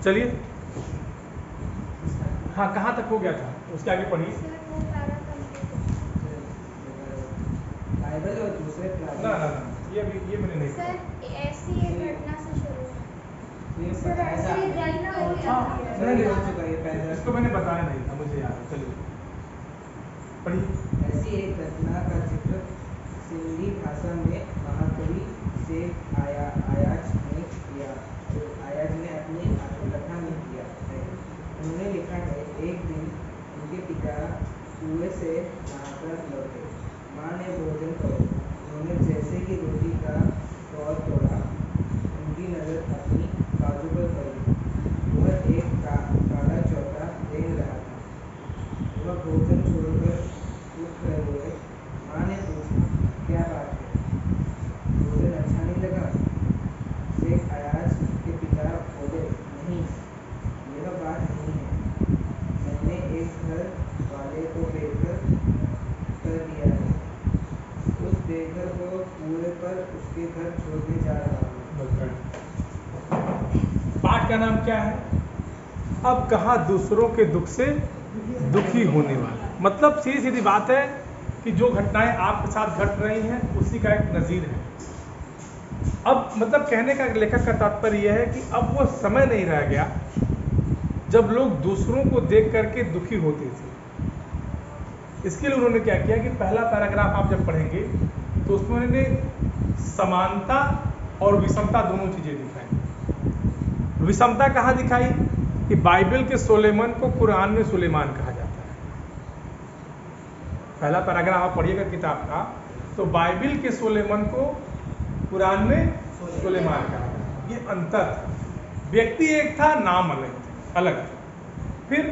चलिए, हाँ कहाँ तक हो गया था, उसके आगे पढ़िए। बाइबल और दूसरे ना ना ना, ये मैंने नहीं पढ़ा। सर ऐसी एक घटना से शुरू है। सर ऐसा हो चुका है पहले। इसको मैंने बताया नहीं था, मुझे याद है। चलिए पढ़िए। ऐसी एक घटना का जिक्र सिंधी भाषा में महाकवि शेख आयाज ने किया, आयाज ने अपनी आत्मकथा में किया है। उन्होंने लिखा है, एक दिन उनके पिता कुएं से नहाकर लौटे। माँ ने भोजन करो। उन्होंने जैसे ही रोटी का तौर तोड़ा, उनकी नज़र अपनी बाजू पर पड़ी। वह एक काला चौथा रेंग रहा था। वह भोजन छोड़कर उठ खड़े हुए। माँ ने पूछा, क्या बात है, भोजन अच्छा नहीं लगा? शेख अयाज के पिता बोले, नहीं, यह बात नहीं है। मैंने एक घर वाले को बेघर कर दिया है। उस बेघर को कुएं पर उसके घर छोड़ने जा रहा हूँ। पाठ का नाम क्या है? अब कहाँ दूसरों के दुख से दुखी होने वाला। मतलब सीधी सीधी बात है कि जो घटनाएं आपके साथ घट रही हैं उसी का एक नज़ीर है। अब मतलब कहने का लेखक का तात्पर्य यह है कि अब वो समय नहीं रह गया जब लोग दूसरों को देख करके दुखी होते थे। इसके लिए उन्होंने क्या किया कि पहला पैराग्राफ आप जब पढ़ेंगे तो उसमें उन्होंने समानता और विषमता दोनों चीज़ें दिखाई। विषमता कहाँ दिखाई कि बाइबल के सुलेमान को कुरान में सुलेमान कहा जाता है। पहला पैराग्राफ आप पढ़िएगा किताब का, तो बाइबल के सुलेमान को कुरान में सुलेमान कहा जाता है। ये अंतर था। व्यक्ति एक था, नाम अलग था। फिर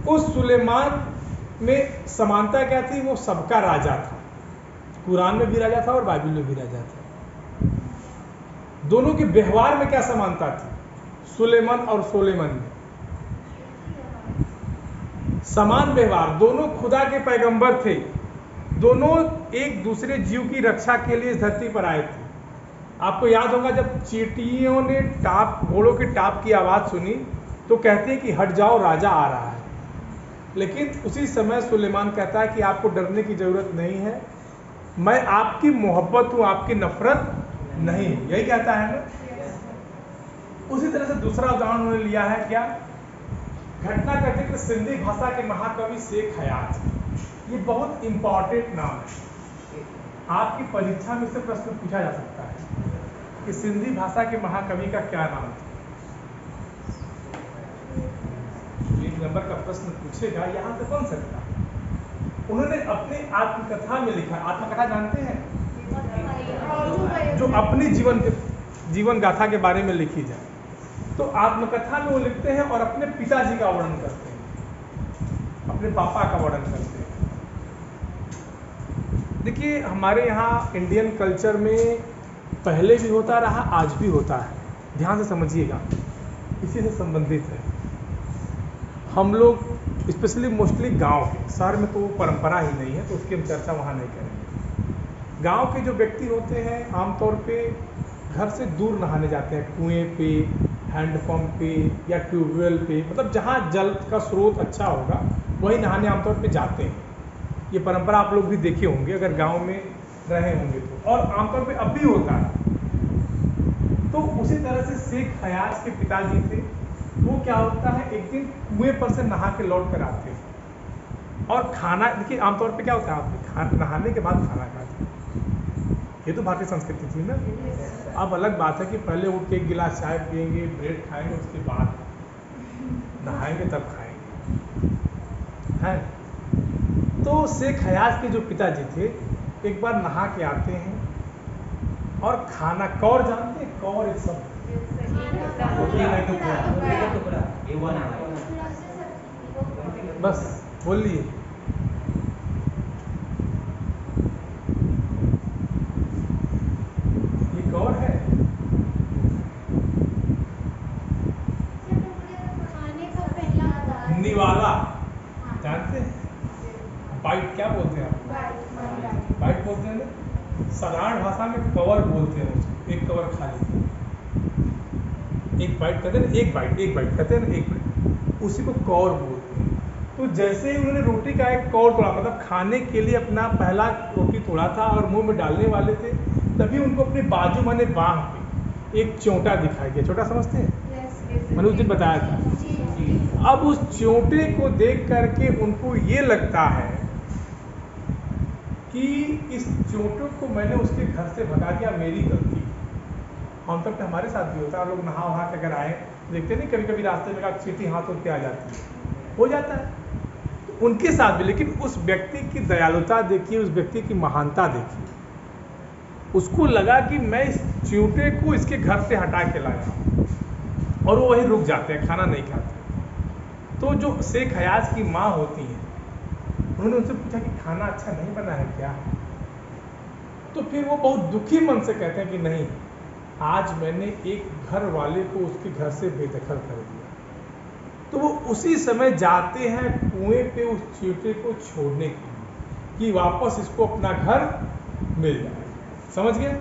उस सुलेमान में समानता क्या थी? वो सबका राजा था। कुरान में भी राजा था और बाइबल में भी राजा था। दोनों के व्यवहार में क्या समानता थी? सुलेमान और सोलेमान में समान व्यवहार। दोनों खुदा के पैगंबर थे। दोनों एक दूसरे जीव की रक्षा के लिए इस धरती पर आए थे। आपको याद होगा जब चींटियों ने घोड़ों के टाप की आवाज़ सुनी तो कहते हैं कि हट जाओ, राजा आ रहा है। लेकिन उसी समय सुलेमान कहता है कि आपको डरने की ज़रूरत नहीं है, मैं आपकी मोहब्बत हूँ, आपकी नफरत नहीं हूँ। यही कहता है ना। उसी तरह से दूसरा उदाहरण उन्होंने लिया है क्या? घटना का जिक्र सिंधी भाषा के महाकवि शेख हयात। ये बहुत इंपॉर्टेंट नाम है। आपकी परीक्षा में से प्रश्न पूछा जा सकता है कि सिंधी भाषा के महाकवि का क्या नाम था। एक नंबर का प्रश्न पूछेगा, यहाँ से बन सकता है। उन्होंने अपनी आत्मकथा में लिखा। आत्मकथा जानते हैं? जो अपनी जीवन गाथा के बारे में लिखी जाए। तो आत्मकथा में वो लिखते हैं और अपने पिताजी का वर्णन करते हैं, अपने पापा का वर्णन करते हैं। देखिए, हमारे यहाँ इंडियन कल्चर में पहले भी होता रहा, आज भी होता है। ध्यान से समझिएगा, इसी से संबंधित है। हम लोग स्पेशली मोस्टली गांव के, शहर में तो वो परंपरा ही नहीं है, तो उसकी हम चर्चा वहाँ नहीं करेंगे। गांव के जो व्यक्ति होते हैं आमतौर पे घर से दूर नहाने जाते हैं, कुएं पे, हैंडपम्प पे या ट्यूबवेल पे, मतलब जहाँ जल का स्रोत अच्छा होगा वही नहाने आमतौर पे जाते हैं। ये परंपरा आप लोग भी देखे होंगे अगर गांव में रहे होंगे तो, और आमतौर पे अब भी होता है। तो उसी तरह से शेख हयात के पिताजी थे। वो क्या होता है, एक दिन कुएं पर से नहा के लौट कर आते हैं और खाना, देखिए आमतौर पे क्या होता है, आप नहाने के बाद खाना खाते हैं। ये तो भारतीय संस्कृति थी ना। अब अलग बात है कि पहले उठ के एक गिलास चाय पियेंगे, ब्रेड खाएंगे, उसके बाद नहाएंगे तब खाएंगे, है। तो शेख हयात के जो पिताजी थे एक बार नहा के आते हैं और खाना, कौर जानते हैं? कौर एक शब्द, बस बोलिए। ये कौर है? निवाला जानते हैं? बाइट क्या बोलते हैं आप? बाइट बोलते हैं ना। साधारण भाषा में कवर बोलते हैं उसको, एक कवर खाली। एक बाइट कहते हैं ना, एक बाइट कहते हैं ना, एक बाइट, उसी को कौर बोलते हैं। तो जैसे ही उन्होंने रोटी का एक कौर तोड़ा, मतलब खाने के लिए अपना पहला रोटी तोड़ा था और मुंह में डालने वाले थे, तभी उनको अपने बाजू माने बाह पे एक चोंटा दिखाई दिया। चोंटा समझते हैं, मैंने उस दिन बताया था। अब उस चोंटे को देख करके उनको ये लगता है कि इस चोटों को मैंने उसके घर से भगा दिया, मेरी गलती। हम तक तो हमारे साथ भी होता है, लोग नहा वहा के अगर आए, देखते नहीं कभी कभी रास्ते में का चींटी हाथ उठ के आ जाती है, हो जाता है, तो उनके साथ भी। लेकिन उस व्यक्ति की दयालुता देखिए, उस व्यक्ति की महानता देखिए, उसको लगा कि मैं इस चींटे को इसके घर से हटा के लाया, और वो वहीं रुक जाते हैं, खाना नहीं खाते। तो जो शेख हयाज की माँ होती हैं, उन्होंने उनसे पूछा कि खाना अच्छा नहीं बना है क्या? तो फिर वो बहुत दुखी मन से कहते हैं कि नहीं, आज मैंने एक घर वाले को उसके घर से बेदखल कर दिया। तो वो उसी समय जाते हैं कुएं पे उस चींटे को छोड़ने के लिए, कि वापस इसको अपना घर मिल जाए। समझ गए?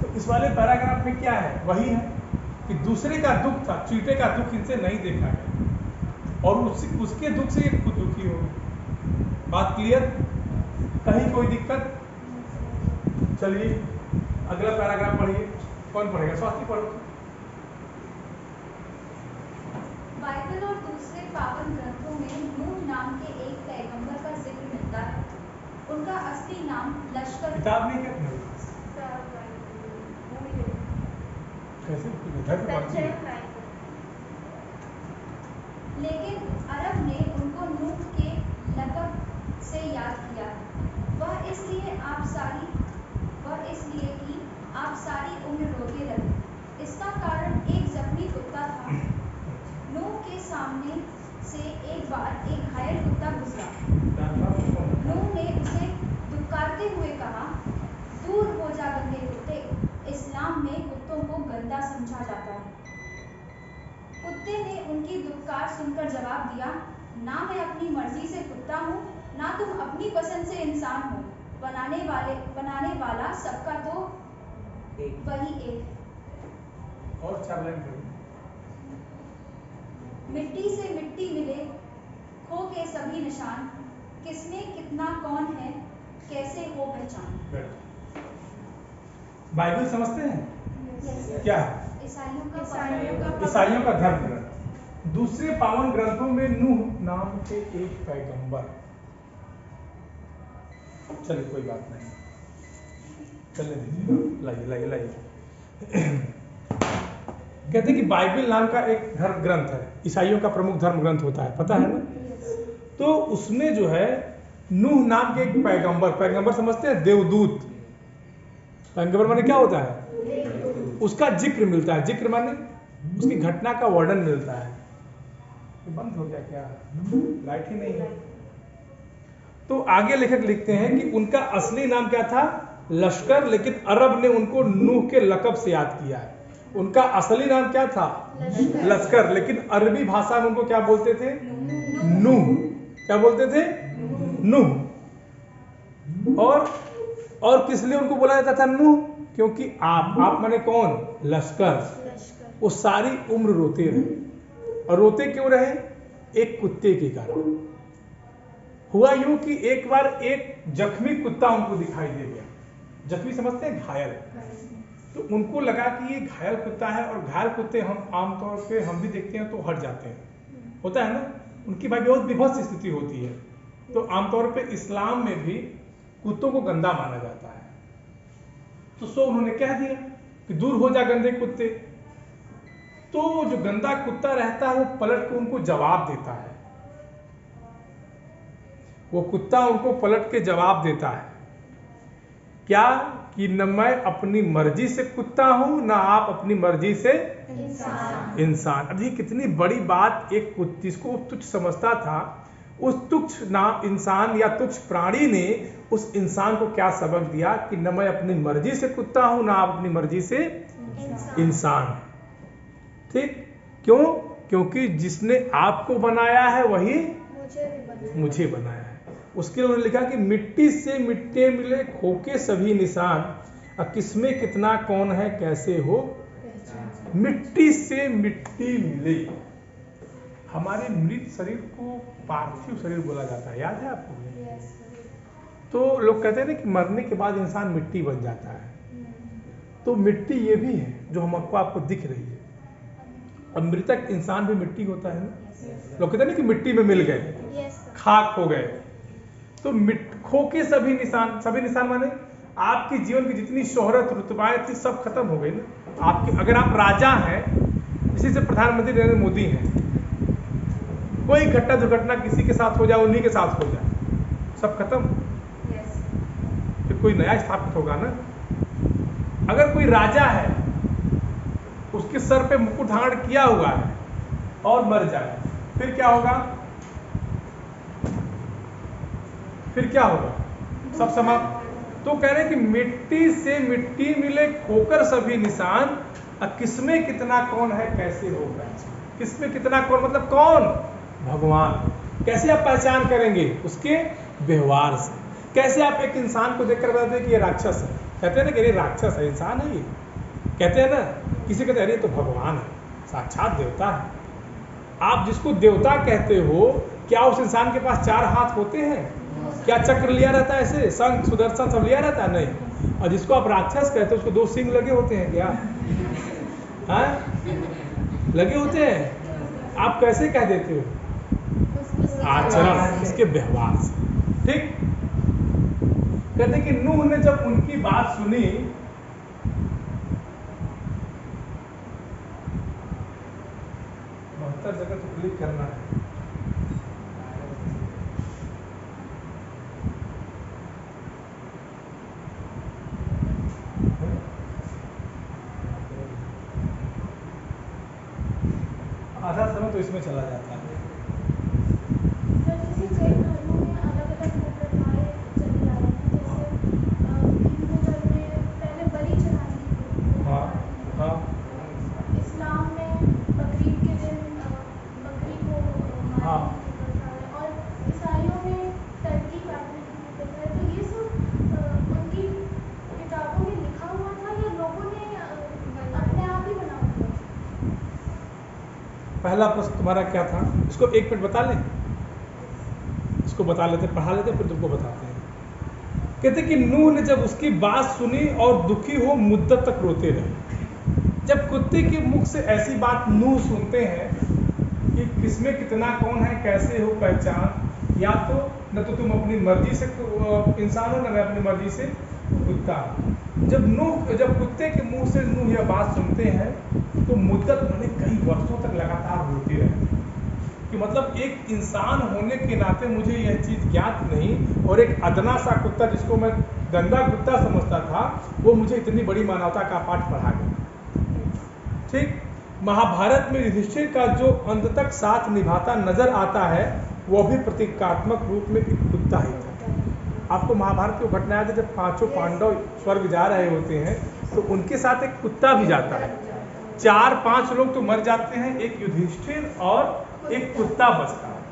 तो इस वाले पैराग्राफ में क्या है, वही है कि दूसरे का दुख था, चींटे का दुख इनसे नहीं देखा गया, और उसके दुख से ये खुद दुखी हो गए। बात क्लियर? कहीं कोई दिक्कत? चलिए अगला पैराग्राफ पढ़िए। कौन पढ़ेगा? स्वास्थ्य पढ़ो। बाइबल और दूसरे पावन ग्रंथों में नूह नाम के एक पैगंबर का जिक्र मिलता है। उनका असली नाम लश्कर किताब नहीं क्या तुम्हारे पास? कैसे घर पे पढ़ती है? लेकिन अरब ने उनको नूह के लक़ब से याद किया। वह इसलिए कि आप सारी उम्र रोते रहे। इसका कारण एक जख्मी कुत्ता था। नूह के सामने से एक बार एक घायल कुत्ता गुजरा। नूह ने उसे दुत्कारते हुए कहा, दूर हो जा गंदे कुत्ते। इस्लाम में कुत्तों को गंदा समझा जाता है। कुत्ते ने उनकी दुत्कार सुनकर जवाब दिया, ना मैं अपनी मर्जी से कुत्ता हूँ, ना तुम अपनी पसंद से इंसान हो। बनाने वाला सबका तो वही एक है। और 4 लाइन पढ़िए। मिट्टी से मिट्टी मिले खो के सभी निशान, किसमें कितना कौन है, कैसे हो पहचान। बाइबल समझते हैं? क्या है? ईसाइयों का धर्म ग्रंथ। दूसरे पावन ग्रंथों में नूह नाम के एक पैगंबर, चलिए कोई बात नहीं, चलने दीजिए, लाइए। कहते हैं कि बाइबल नाम का एक धर्म ग्रंथ है, ईसाइयों का प्रमुख धर्म ग्रंथ होता है, पता है ना? तो उसमें जो है नूह नाम के एक पैगंबर समझते हैं? देवदूत। पैगंबर माने क्या होता है? उसका जिक्र मिलता है। जिक्र माने उसकी घटना का वर्णन मिलता है। ये बंद हो गया क्या? लाइट ही नहीं है। तो आगे लेखक लिखते हैं कि उनका असली नाम क्या था? लश्कर, लेकिन अरब ने उनको नूह के लक़ब से याद किया है। उनका असली नाम क्या था? लश्कर, लेकिन अरबी भाषा में उनको क्या बोलते थे? नूह। क्या बोलते थे? नूह। और किस लिए उनको बोला जाता था नूह? क्योंकि आप माने कौन? लश्कर। वो सारी उम्र रोते रहे। और रोते क्यों रहे? एक कुत्ते के कारण। हुआ यूं कि एक बार एक जख्मी कुत्ता उनको दिखाई दे गया। जख्मी समझते हैं? घायल। तो उनको लगा कि ये घायल कुत्ता है, और घायल कुत्ते हम आमतौर पे हम भी देखते हैं तो हट जाते हैं, होता है ना? उनकी भाई बहुत विभत्स स्थिति होती है। तो आमतौर पे इस्लाम में भी कुत्तों को गंदा माना जाता है। तो उन्होंने कह दिया कि दूर हो जा गंदे कुत्ते। तो जो गंदा कुत्ता रहता है वो पलट के उनको जवाब देता है। वो कुत्ता उनको पलट के जवाब देता है क्या? कि न मैं अपनी मर्जी से कुत्ता हूं, ना आप अपनी मर्जी से इंसान। अब ये कितनी बड़ी बात! एक जिसको तुच्छ समझता था, उस तुच्छ इंसान या तुच्छ प्राणी ने उस इंसान को क्या सबक दिया कि न मैं अपनी मर्जी से कुत्ता हूं, ना आप अपनी मर्जी से इंसान। ठीक? क्यों? क्योंकि जिसने आपको बनाया है वही मुझे बनाया है। उसके लिए उन्होंने लिखा कि मिट्टी से मिट्टी मिले खोके सभी निशान, किसमें कितना कौन है, कैसे हो मिट्टी से मिट्टी मिले। हमारे मृत शरीर को पार्थिव शरीर बोला जाता है, याद है आपको? तो लोग कहते हैं ना कि मरने के बाद इंसान मिट्टी बन जाता है, तो मिट्टी ये भी है जो हमको आपको दिख रही है। अब मृतक इंसान भी मिट्टी होता है ना। लोग कहते हैं ना कि मिट्टी में मिल गए, खाक हो गए। तो खो के सभी निशान माने आपके जीवन की जितनी शोहरत रुतबाएं थी सब खत्म हो गई ना। आपके अगर आप राजा हैं, इसी से प्रधानमंत्री नरेंद्र मोदी हैं, कोई घटना दुर्घटना किसी के साथ हो जाए, उन्हीं के साथ हो जाए, सब खत्म, फिर कोई नया स्थापित होगा ना। अगर कोई राजा है, उसके सर पे मुकुट धारण किया हुआ है और मर जाए, फिर क्या होगा? फिर क्या होगा? सब समाप्त। तो कह रहे हैं कि मिट्टी से मिट्टी मिले, खोकर सभी निशान, किसमें कितना कौन है कैसे होगा। किसमें कितना कौन मतलब कौन? भगवान। कैसे आप पहचान करेंगे? उसके व्यवहार से। कैसे आप एक इंसान को देखकर बताते हैं कि ये राक्षस है? कहते हैं ना कि ये राक्षस है, इंसान है ये, कहते हैं ना। किसी कहते हैं अरे तो भगवान है, साक्षात देवता है। आप जिसको देवता कहते हो, क्या उस इंसान के पास 4 हाथ होते हैं? क्या चक्र लिया रहता है ऐसे, शंख सुदर्शन सब लिया रहता है? नहीं। और जिसको आप राक्षस कहते हो, उसको 2 सिंग लगे होते हैं क्या? लगे होते हैं? आप कैसे कह देते हो? आचरण, इसके व्यवहार से। ठीक। कहते कि नूह ने जब उनकी बात सुनी, जगह तो क्लिक करना है। आधा समय तो इसमें चला जाता है। पहला प्रश्न तुम्हारा क्या था? इसको 1 मिनट बता लें, इसको बता लेते, पढ़ा लेते, फिर तुमको बताते हैं। कहते कि नूह ने जब उसकी बात सुनी और दुखी हो मुद्दत तक रोते रहे। जब कुत्ते के मुख से ऐसी बात नूह सुनते हैं कि किसमें कितना कौन है कैसे हो पहचान, या तो न तो तुम अपनी मर्जी से इंसान हो, न मैं अपनी मर्जी से कुत्ता। जब कुत्ते के मुंह से नूह यह बात सुनते हैं तो मुद्दत मैंने कई वर्षों तक लगातार रोते रहे कि मतलब एक इंसान होने के नाते मुझे यह चीज़ ज्ञात नहीं, और एक अदना सा कुत्ता जिसको मैं गंदा कुत्ता समझता था, वो मुझे इतनी बड़ी मानवता का पाठ पढ़ा गया। ठीक। महाभारत में युधिष्ठिर का जो अंत तक साथ निभाता नजर आता है, वो भी प्रतीकात्मक रूप में एक कुत्ता ही था। आपको महाभारत की घटना है जब 5 पांडव स्वर्ग जा रहे होते हैं तो उनके साथ एक कुत्ता भी जाता है। 4-5 लोग तो मर जाते हैं, एक युधिष्ठिर और एक कुत्ता बचता है।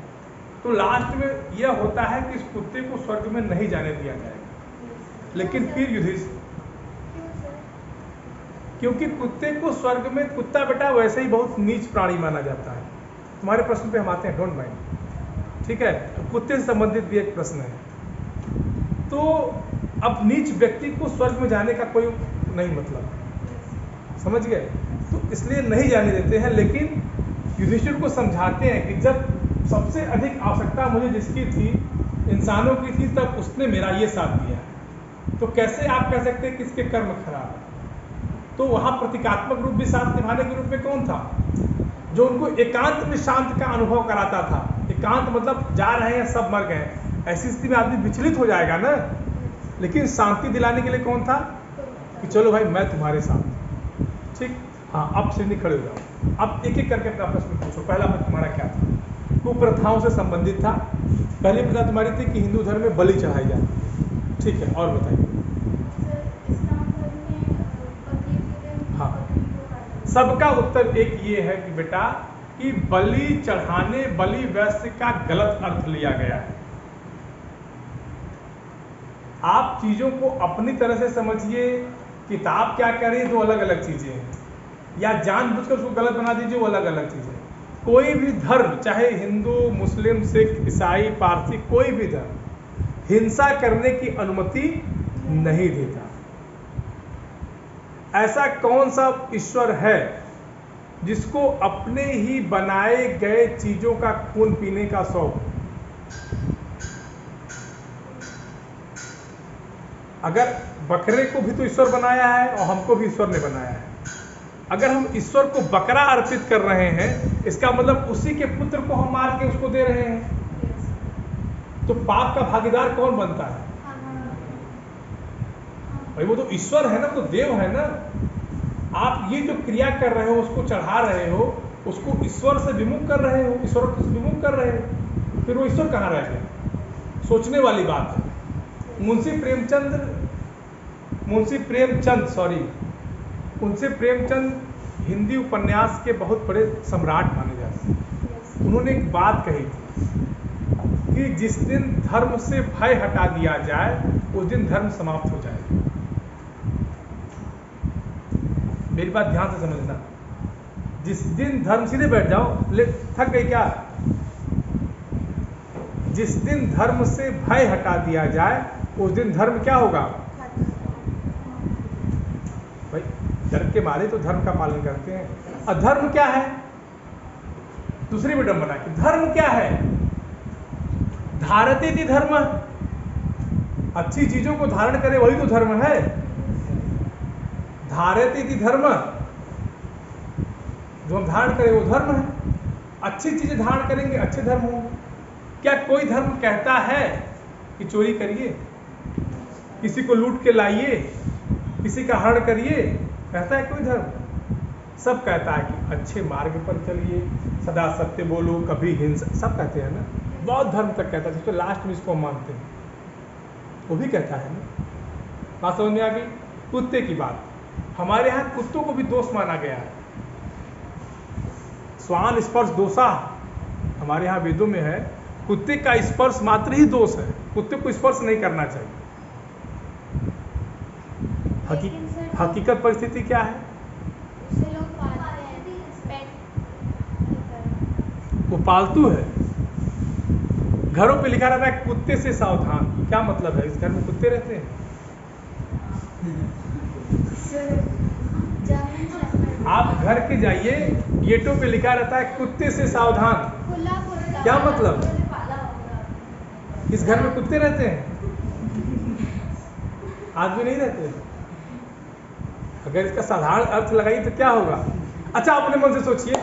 तो लास्ट में यह होता है कि इस कुत्ते को स्वर्ग में नहीं जाने दिया जाएगा। लेकिन फिर युधिष्ठिर, क्योंकि कुत्ते को स्वर्ग में, कुत्ता बेटा वैसे ही बहुत नीच प्राणी माना जाता है। तुम्हारे प्रश्न पे हम आते हैं, डोंट माइंड। ठीक है, कुत्ते से संबंधित भी एक प्रश्न है। तो अब नीच व्यक्ति को स्वर्ग में जाने का कोई नहीं मतलब, समझ गए? तो इसलिए नहीं जाने देते हैं। लेकिन युधिष्ठिर को समझाते हैं कि जब सबसे अधिक आवश्यकता मुझे जिसकी थी, इंसानों की थी, तब उसने मेरा ये साथ दिया है। तो कैसे आप कह सकते हैं कि इसके कर्म खराब है? तो वहाँ प्रतीकात्मक रूप भी साथ निभाने के रूप में कौन था? जो उनको एकांत में शांत का अनुभव कराता था। एकांत मतलब जा रहे हैं सब मर गए, ऐसी स्थिति में आदमी विचलित हो जाएगा ना। लेकिन शांति दिलाने के लिए कौन था कि चलो भाई मैं तुम्हारे साथ। ठीक। हाँ, अब श्रेणी खड़े हो जाओ। अब एक एक करके अपना प्रश्न पूछो। पहला प्रश्न तुम्हारा क्या था? कुप्रथाओं से संबंधित था। पहली प्रथा तुम्हारी थी कि हिंदू धर्म में बलि चढ़ाई जाती। ठीक है, और बताइए। हाँ, सबका उत्तर एक ये है कि बेटा कि बलि चढ़ाने, बलि वैश्य का गलत अर्थ लिया गया है। आप चीज़ों को अपनी तरह से समझिए, किताब क्या कह रही है, दो अलग अलग चीज़ें हैं। या जानबूझकर उसको गलत बना दीजिए, वो अलग अलग चीज़ है। कोई भी धर्म, चाहे हिंदू, मुस्लिम, सिख, ईसाई, पारसी, कोई भी धर्म हिंसा करने की अनुमति नहीं देता। ऐसा कौन सा ईश्वर है जिसको अपने ही बनाए गए चीजों का खून पीने का शौक? अगर बकरे को भी तो ईश्वर बनाया है और हमको भी ईश्वर ने बनाया है। अगर हम ईश्वर को बकरा अर्पित कर रहे हैं, इसका मतलब उसी के पुत्र को हम मार के उसको दे रहे हैं, तो पाप का भागीदार कौन बनता है? भाई वो तो ईश्वर है ना, तो देव है ना। आप ये जो क्रिया कर रहे हो, उसको चढ़ा रहे हो, उसको ईश्वर से विमुख कर रहे हो, ईश्वर से विमुख कर रहे हो, फिर वो ईश्वर कहाँ रह गया? सोचने वाली बात है। मुंशी प्रेमचंद हिंदी उपन्यास के बहुत बड़े सम्राट माने जाते हैं। उन्होंने एक बात कही थी कि जिस दिन धर्म से भय हटा दिया जाए, उस दिन धर्म समाप्त हो जाएगा। मेरी बात ध्यान से समझना। जिस दिन धर्म, सीधे बैठ जाओ, थक गई क्या? जिस दिन धर्म से भय हटा दिया जाए, उस दिन धर्म क्या होगा? भाई डर के मारे तो धर्म का पालन करते हैं। अधर्म क्या है? दूसरी विडंबना की धर्म क्या है? धारते थी धर्म, अच्छी चीजों को धारण करे वही तो धर्म है। धारते थी धर्म, जो हम धारण करें वो धर्म है। अच्छी चीजें धारण करेंगे, अच्छे धर्म होंगे। क्या कोई धर्म कहता है कि चोरी करिए, किसी को लूट के लाइए, किसी का हरण करिए? कहता है कोई धर्म? सब कहता है कि अच्छे मार्ग पर चलिए, सदा सत्य बोलो, कभी हिंसा, सब कहते हैं ना। बौद्ध धर्म तक कहता है, जिसको लास्ट में इसको हम मानते हैं, वो भी कहता है ना। बात समझ में आ गई? कुत्ते की बात, हमारे यहाँ कुत्तों को भी दोष माना गया है। स्वान स्पर्श दोषा हमारे यहाँ वेदों में है। कुत्ते का स्पर्श मात्र ही दोष है, कुत्ते को स्पर्श नहीं करना चाहिए। हकीकत परिस्थिति क्या है? उसे लोग पालते हैं, पेट। वो पालतू है। घरों पे लिखा रहता है कुत्ते से सावधान। क्या मतलब है? इस घर में कुत्ते रहते हैं? आप घर के जाइए, गेटों पे लिखा रहता है कुत्ते से सावधान। खुला कुत्ता। क्या मतलब? इस घर में कुत्ते रहते हैं? आदमी नहीं रहते। अगर इसका साधारण अर्थ लगाइए तो क्या होगा? अच्छा, अपने मन से सोचिए,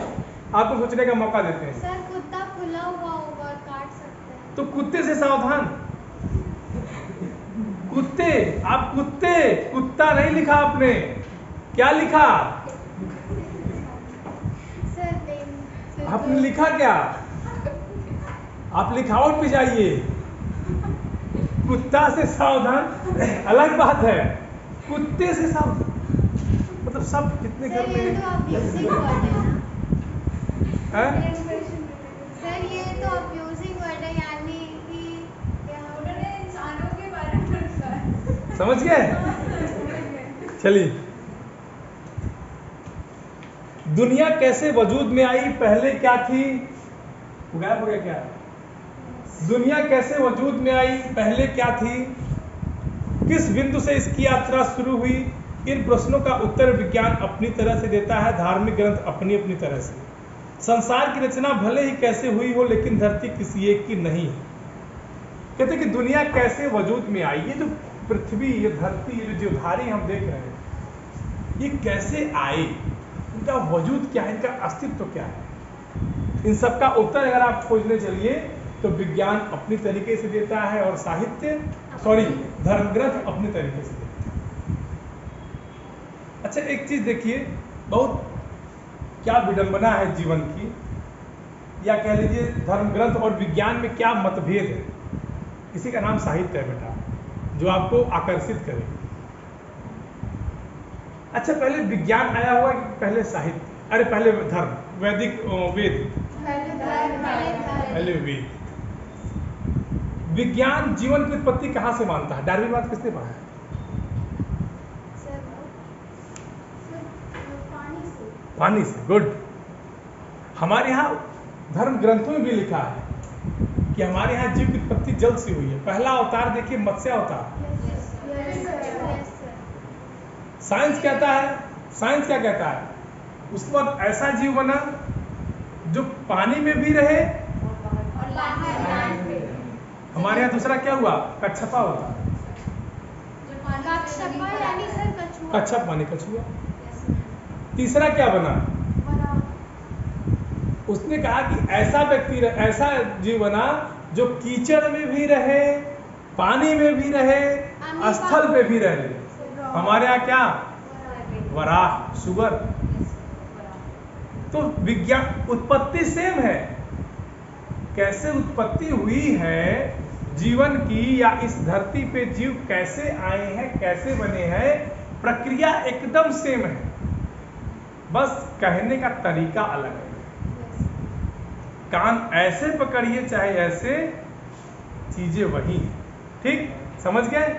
आपको सोचने का मौका देते हैं। सर कुत्ता खुला हुआ होगा, काट सकते हैं। तो कुत्ते से सावधान। कुत्ते, आप कुत्ते, कुत्ता नहीं लिखा आपने, क्या लिखा? सर आपने लिखा क्या? आप लिखावट पे जाइए। कुत्ता से सावधान अलग बात है, कुत्ते से सावधान मतलब सब कितने घर सर ये में तो अब्यूजिंग वर्ड है ना? हैं? सर ये तो अब्यूजिंग वर्ड है, यानी कि उन्होंने इंसानों के बारे में लिखा है। समझ गए? चलिए, दुनिया कैसे वजूद में आई, पहले क्या थी? गायब हो गया क्या? दुनिया कैसे वजूद में आई, पहले क्या थी? किस बिंदु से इसकी यात्रा शुरू हुई? इन प्रश्नों का उत्तर विज्ञान अपनी तरह से देता है, धार्मिक ग्रंथ अपनी अपनी तरह से। संसार की रचना भले ही कैसे हुई हो, लेकिन धरती किसी एक की नहीं है। कहते कि दुनिया कैसे वजूद में आई, ये जो पृथ्वी, ये धरती, ये जो जीवधारी हम देख रहे हैं, ये कैसे आए, इनका वजूद क्या है, इनका अस्तित्व क्या है? इन सब का उत्तर अगर आप खोजने चलिए तो विज्ञान अपनी तरीके से देता है और धर्म ग्रंथ अपने तरीके से देता है। अच्छा, एक चीज देखिए, बहुत क्या विडंबना है जीवन की, या कह लीजिए धर्म ग्रंथ और विज्ञान में क्या मतभेद है। इसी का नाम साहित्य है बेटा, जो आपको आकर्षित करे। अच्छा, पहले विज्ञान आया हुआ कि पहले साहित्य? अरे पहले धर्म, वैदिक वेद, पहले वेद। विज्ञान जीवन की उत्पत्ति कहाँ से मानता है? डार्विनवाद किसने पढ़ा है? पानी से। पानी से। गुड। हमारे यहाँ धर्म ग्रंथों में भी लिखा है कि हमारे यहाँ जीव की उत्पत्ति जल से हुई है। पहला अवतार देखिए मत्स्य अवतार। साइंस कहता है, साइंस क्या कहता है, उसके बाद ऐसा जीव बना जो पानी में भी रहे। हमारे यहाँ दूसरा क्या हुआ, कच्छपा होता। कच्छप माने कछुआ। तीसरा क्या बना, उसने कहा कि ऐसा व्यक्ति ऐसा जीव बना जो कीचड़ में भी रहे, पानी में भी रहे, स्थल पे भी रहे। हमारे यहाँ क्या, वराह, सुगर। तो विज्ञान उत्पत्ति सेम है। कैसे उत्पत्ति हुई है जीवन की, या इस धरती पे जीव कैसे आए हैं, कैसे बने हैं, प्रक्रिया एकदम सेम है, बस कहने का तरीका अलग है। कान ऐसे पकड़िए चाहे ऐसे, चीजें वही हैं। ठीक, समझ गए।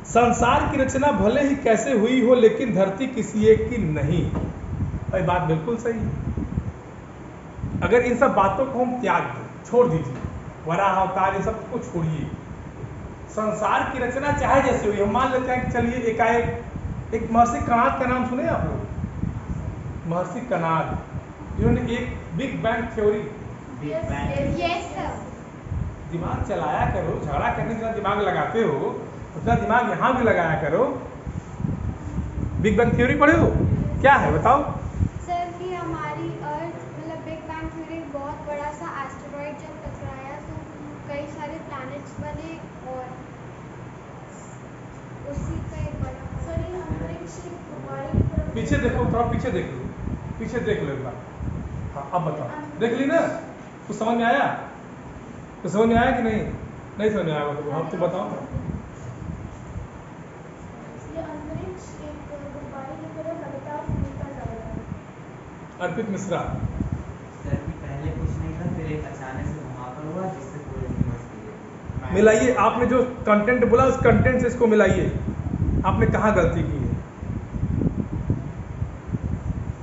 संसार की रचना भले ही कैसे हुई हो, लेकिन धरती किसी एक की नहीं। ये बात बिल्कुल सही है। अगर इन सब बातों को हम त्याग दें, छोड़ दीजिए, वराह अवतार ये सब को छोड़िए, संसार की रचना चाहे जैसे हुई, हम मान लेते हैं कि चलिए एकाएक एक महर्षि कणाद का नाम सुने आप लोग? महर्षि कणाद, जिन्होंने एक बिग बैंग थ्योरी। दिमाग चलाया करो, झगड़ा करने के दिमाग लगाते हो, उतना दिमाग यहाँ भी लगाया करो। बिग बैंग थ्योरी पढ़े हो? क्या है बताओ। सर कि हमारी अर्थ मतलब बिग बैंग थ्योरी बहुत बड़ा सा एस्टेरॉइड जब टकराया तो कई सारे प्लैनेट्स बने और उसी का एक बड़ा पीछे देखो, थोड़ा पीछे देख लो, पीछे देख लो एक बार। हाँ अब बताओ, देख ली ना, कुछ समझ में आया? कुछ समझ में आया कि नहीं? नहीं समझ में आया तो अब तो बताओ ना। अर्पित मिश्रा। सर कि पहले कुछ नहीं था, फिर एक अचानक से धमाका हुआ जिससे पूरे यूनिवर्स की मिलाइए, आपने जो कंटेंट बोला उस कंटेंट से इसको मिलाइए, आपने कहाँ गलती की है।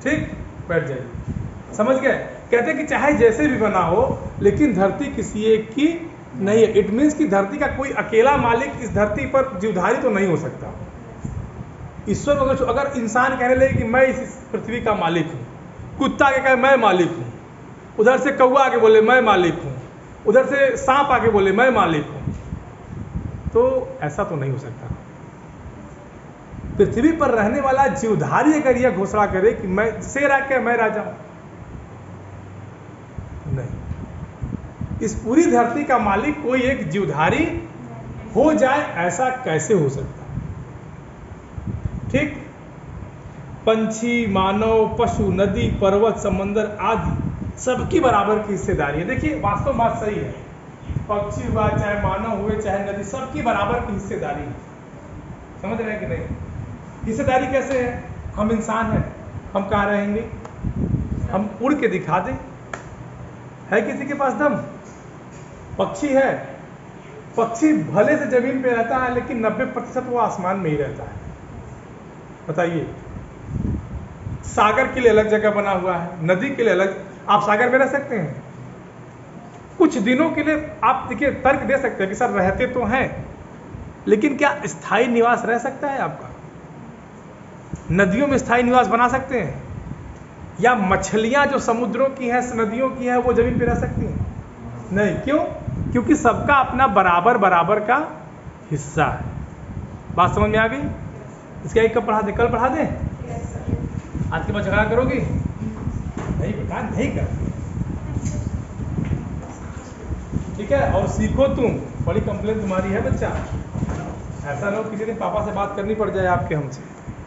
ठीक, बैठ जाइए। समझ गए? कहते कि चाहे जैसे भी बना हो, लेकिन धरती किसी एक की नहीं है। इट मीन्स कि धरती का कोई अकेला मालिक इस धरती पर जीवधारी तो नहीं हो सकता। ईश्वर अगर इंसान कहने लगे कि मैं इस पृथ्वी का मालिक हूँ, कुत्ता के कहे मैं मालिक हूँ, उधर से कौवा आके बोले मैं मालिक हूँ, उधर से सांप आके बोले मैं मालिक हूँ, तो ऐसा तो नहीं हो सकता। पृथ्वी पर रहने वाला जीवधारी अगर यह घोषणा करे कि मैं शेर आके मैं राजा हूं, नहीं, इस पूरी धरती का मालिक कोई एक जीवधारी हो जाए, ऐसा कैसे हो सकता है? ठीक, पंछी, मानव, पशु, नदी, पर्वत, समंदर आदि सबकी बराबर की हिस्सेदारी है। देखिए वास्तव बात सही है, पक्षी हुआ चाहे मानव हुए चाहे नदी, सबकी बराबर की हिस्सेदारी है। समझ रहे हैं कि नहीं? हिस्सेदारी कैसे है? हम इंसान हैं, हम कहाँ रहेंगे? हम उड़ के दिखा दें, है किसी के पास दम? पक्षी है, पक्षी भले से जमीन पे रहता है लेकिन 90% वो आसमान में ही रहता है। बताइए, सागर के लिए अलग जगह बना हुआ है, नदी के लिए अलग। आप सागर में रह सकते हैं कुछ दिनों के लिए, आप देखिए तर्क दे सकते हैं कि सर रहते तो हैं, लेकिन क्या स्थायी निवास रह सकता है आपका? नदियों में स्थायी निवास बना सकते हैं? या मछलियां जो समुद्रों की हैं, नदियों की हैं, वो जमीन पे रह सकती हैं? नहीं। क्यों? क्योंकि सबका अपना बराबर बराबर का हिस्सा है। बात समझ में आ गई? इसका एक कब पढ़ा दें? कल पढ़ा दें? आज के बाद झगड़ा करोगी? नहीं बेटा, नहीं कर। ठीक है, और सीखो तुम। बड़ी कंप्लेन तुम्हारी है बच्चा, ऐसा ना हो किसी दिन पापा से बात करनी पड़ जाए आपके हमसे।